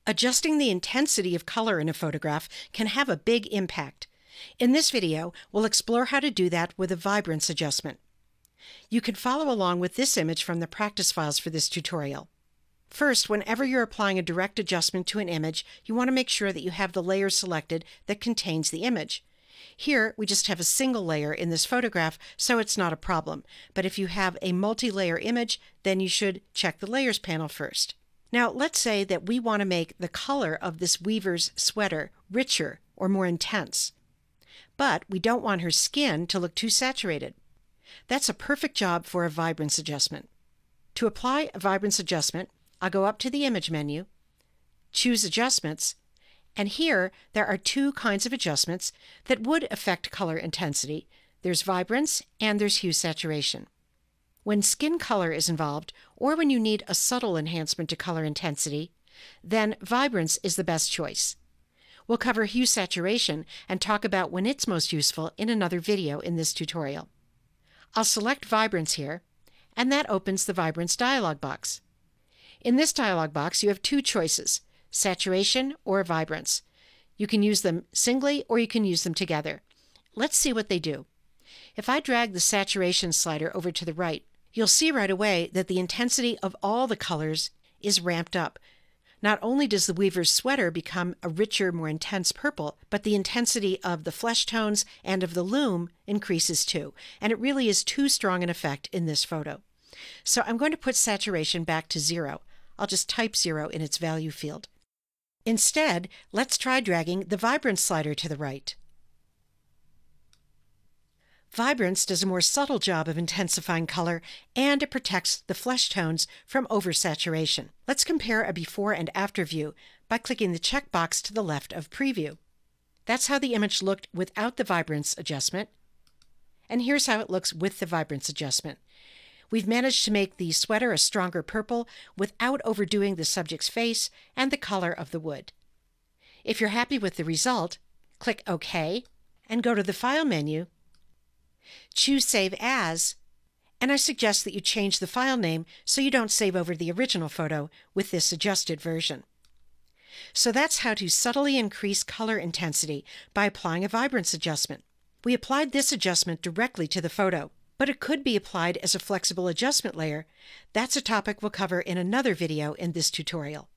Adjusting the intensity of color in a photograph can have a big impact. In this video, we'll explore how to do that with a vibrance adjustment. You can follow along with this image from the practice files for this tutorial. First, whenever you're applying a direct adjustment to an image, you want to make sure that you have the layer selected that contains the image. Here, we just have a single layer in this photograph, so it's not a problem. But if you have a multi-layer image, then you should check the Layers panel first. Now, let's say that we want to make the color of this weaver's sweater richer or more intense. But we don't want her skin to look too saturated. That's a perfect job for a vibrance adjustment. To apply a vibrance adjustment, I'll go up to the Image menu, choose Adjustments, and here there are two kinds of adjustments that would affect color intensity. There's vibrance and there's hue saturation. When skin color is involved, or when you need a subtle enhancement to color intensity, then vibrance is the best choice. We'll cover hue saturation and talk about when it's most useful in another video in this tutorial. I'll select Vibrance here, and that opens the Vibrance dialog box. In this dialog box, you have two choices, saturation or vibrance. You can use them singly or you can use them together. Let's see what they do. If I drag the saturation slider over to the right, you'll see right away that the intensity of all the colors is ramped up. Not only does the weaver's sweater become a richer, more intense purple, but the intensity of the flesh tones and of the loom increases too. And it really is too strong an effect in this photo. So I'm going to put saturation back to 0. I'll just type 0 in its value field. Instead, let's try dragging the vibrance slider to the right. Vibrance does a more subtle job of intensifying color, and it protects the flesh tones from oversaturation. Let's compare a before and after view by clicking the checkbox to the left of Preview. That's how the image looked without the vibrance adjustment, and here's how it looks with the vibrance adjustment. We've managed to make the sweater a stronger purple without overdoing the subject's face and the color of the wood. If you're happy with the result, click OK and go to the File menu, choose Save As, and I suggest that you change the file name so you don't save over the original photo with this adjusted version. So that's how to subtly increase color intensity by applying a vibrance adjustment. We applied this adjustment directly to the photo, but it could be applied as a flexible adjustment layer. That's a topic we'll cover in another video in this tutorial.